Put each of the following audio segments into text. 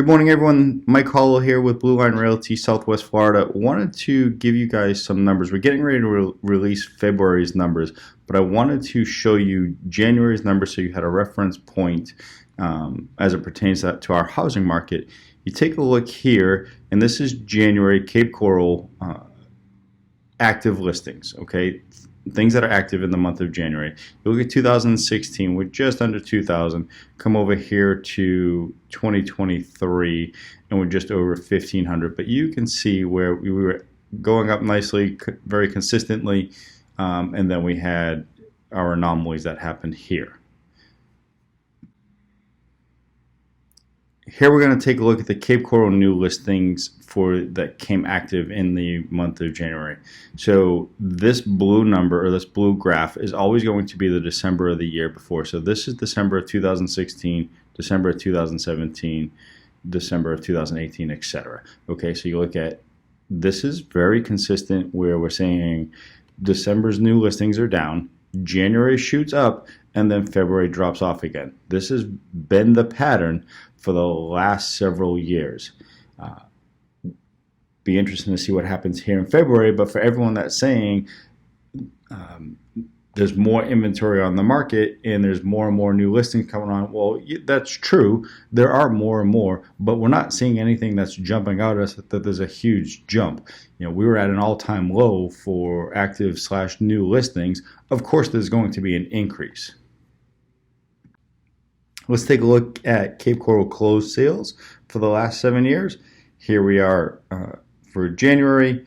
Good morning, everyone. Mike Hollow here with Blue Line Realty, Southwest Florida. Wanted to give you guys some numbers. We're getting ready to release February's numbers, but I wanted to show you January's numbers so you had a reference point as it pertains to our housing market. You take a look here, and this is January Cape Coral active listings, okay? Things that are active in the month of January. You look at 2016, we're just under 2,000. Come over here to 2023, and we're just over 1,500. But you can see where we were going up nicely, very consistently, and then we had our anomalies that happened here. Here we're going to take a look at the Cape Coral new listings that came active in the month of January. So this blue number, or this blue graph, is always going to be the December of the year before. So this is December of 2016, December of 2017, December of 2018, etc. Okay, so you look at, this is very consistent where we're saying December's new listings are down, January shoots up, and then February drops off again. This has been the pattern for the last several years. Be interesting to see what happens here in February, but for everyone that's saying there's more inventory on the market and there's more and more new listings coming on, well, that's true. There are more and more, but we're not seeing anything that's jumping out at us that there's a huge jump. You know, we were at an all-time low for active/new listings. Of course, there's going to be an increase. Let's take a look at Cape Coral closed sales for the last 7 years. Here we are for January.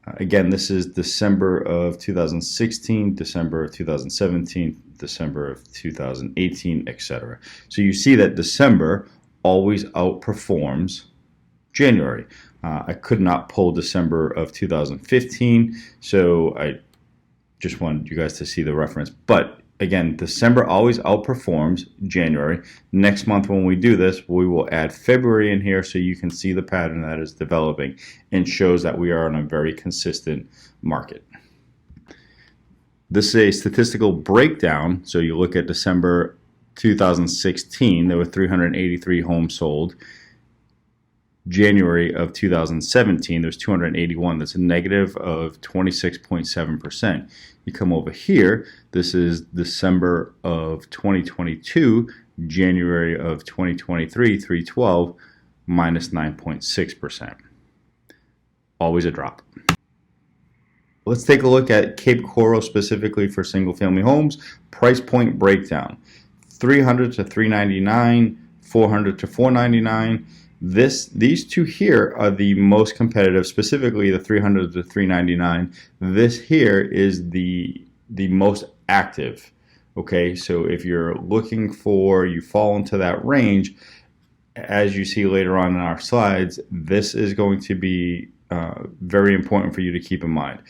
Again, this is December of 2016, December of 2017, December of 2018, etc. So you see that December always outperforms January. I could not pull December of 2015, so I just wanted you guys to see the reference. But again, December always outperforms January. Next month when we do this, we will add February in here so you can see the pattern that is developing and shows that we are on a very consistent market. This is a statistical breakdown. So you look at December 2016, there were 383 homes sold. January of 2017, there's 281. That's a negative of 26.7%. You come over here, this is December of 2022, January of 2023, 312, minus 9.6%. Always a drop. Let's take a look at Cape Coral specifically for single family homes. Price point breakdown. 300 to 399, 400 to 499. These two here are the most competitive, specifically the 300 to 399. This here is the most active. Okay, so if you're looking for, you fall into that range, as you see later on in our slides, this is going to be very important for you to keep in mind.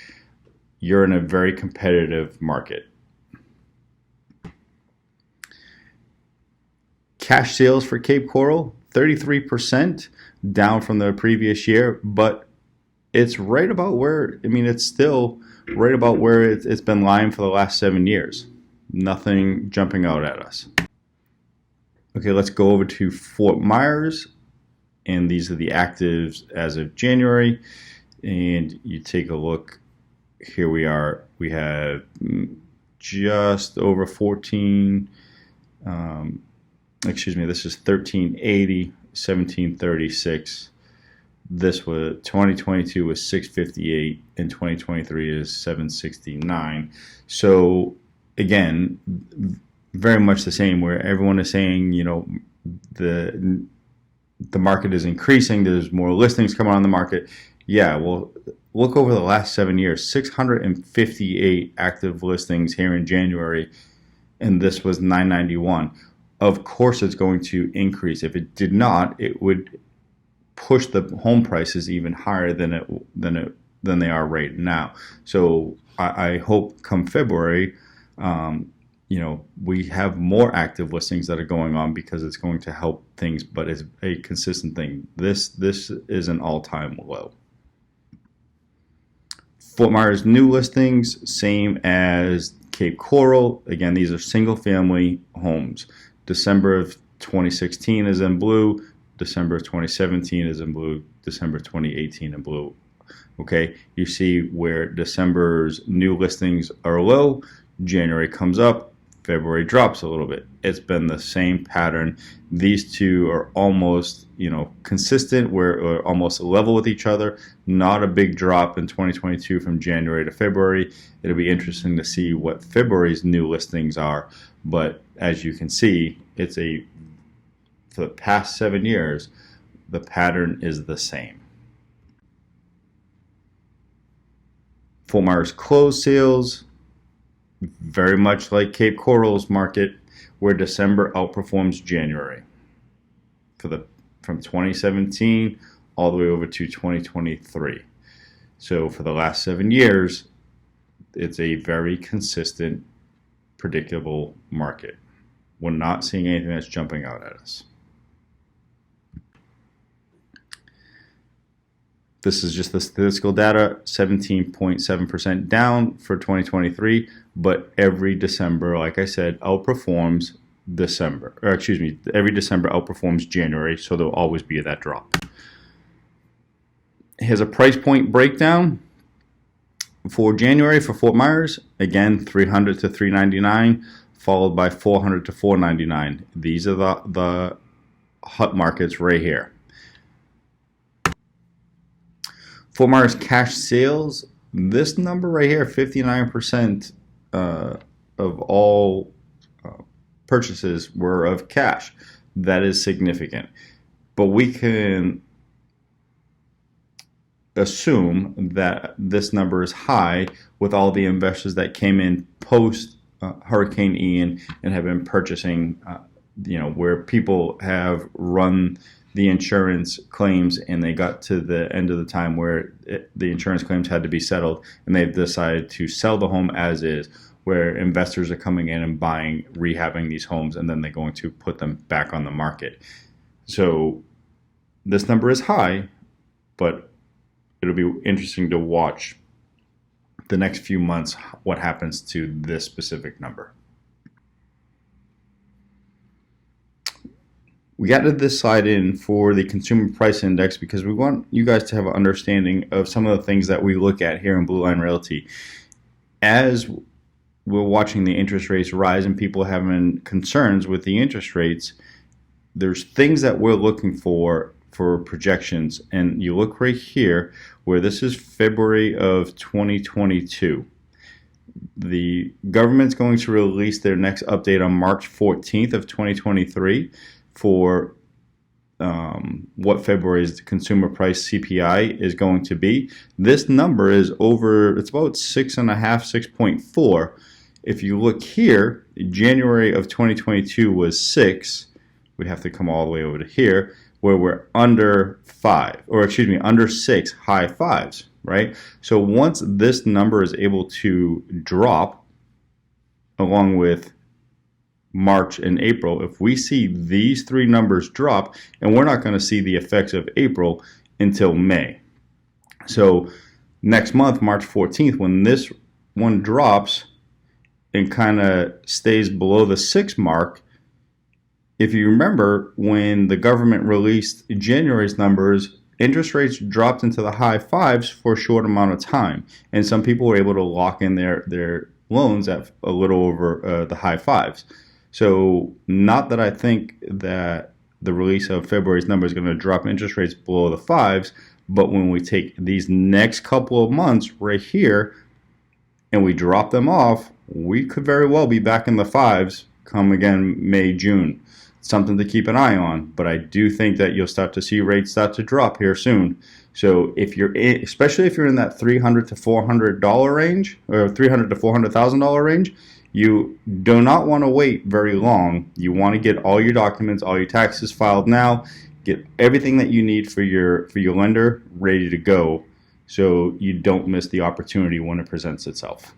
You're in a very competitive market. Cash sales for Cape Coral, 33%, down from the previous year, but it's right about where, it's still right about where it's been lying for the last 7 years. Nothing jumping out at us. Okay, let's go over to Fort Myers, and these are the actives as of January, and you take a look, here we are, we have just over 14, this is 1380, 1736. This was 2022 was 658, and 2023 is 769. So again, very much the same, where everyone is saying, the market is increasing, there's more listings coming on the market. Yeah, well, look over the last 7 years, 658 active listings here in January, and this was 991. Of course it's going to increase. If it did not, it would push the home prices even higher than they are right now. So I hope come February, we have more active listings that are going on, because it's going to help things, but it's a consistent thing. This is an all-time low. Fort Myers new listings, same as Cape Coral. Again, these are single family homes. December of 2016 is in blue, December of 2017 is in blue, December 2018 in blue. Okay, you see where December's new listings are low, January comes up, February drops a little bit. It's been the same pattern. These two are almost, consistent. We're almost level with each other. Not a big drop in 2022 from January to February. It'll be interesting to see what February's new listings are. But as you can see, for the past 7 years, the pattern is the same. Fort Myers closed sales, very much like Cape Coral's market, where December outperforms January from 2017 all the way over to 2023. So for the last 7 years, it's a very consistent, predictable market. We're not seeing anything that's jumping out at us. This is just the statistical data, 17.7% down for 2023, but every December, like I said, outperforms every December outperforms January, so there'll always be that drop. Here's a price point breakdown for January for Fort Myers. Again, $300 to $399, followed by $400 to $499. These are the hot markets right here. Fort Myers cash sales, this number right here, 59% of all purchases were of cash. That is significant. But we can assume that this number is high with all the investors that came in post Hurricane Ian and have been purchasing, where people have run the insurance claims and they got to the end of the time where the insurance claims had to be settled, and they've decided to sell the home as is, where investors are coming in and buying, rehabbing these homes, and then they're going to put them back on the market. So this number is high, but it'll be interesting to watch the next few months what happens to this specific number. We added this slide in for the Consumer Price Index because we want you guys to have an understanding of some of the things that we look at here in Blue Line Realty. As we're watching the interest rates rise and people having concerns with the interest rates, there's things that we're looking for projections. And you look right here where this is February of 2022. The government's going to release their next update on March 14th of 2023 for what February's consumer price CPI is going to be. This number is it's about 6.5, 6.4. If you look here, January of 2022 was 6. We'd have to come all the way over to here, where we're under 6, high 5s, right? So once this number is able to drop along with March and April, if we see these three numbers drop, and we're not going to see the effects of April until May. So next month, March 14th, when this one drops and kind of stays below the 6 mark, if you remember when the government released January's numbers, interest rates dropped into the high 5s for a short amount of time, and some people were able to lock in their loans at a little over the high 5s. So not that I think that the release of February's number is going to drop interest rates below the 5s, but when we take these next couple of months right here and we drop them off, we could very well be back in the 5s come again May, June. Something to keep an eye on, but I do think that you'll start to see rates start to drop here soon. So especially if you're in that $300 to $400 range, or $300 to $400,000 range, you do not want to wait very long. You want to get all your documents, all your taxes filed now, get everything that you need for your lender ready to go, so you don't miss the opportunity when it presents itself.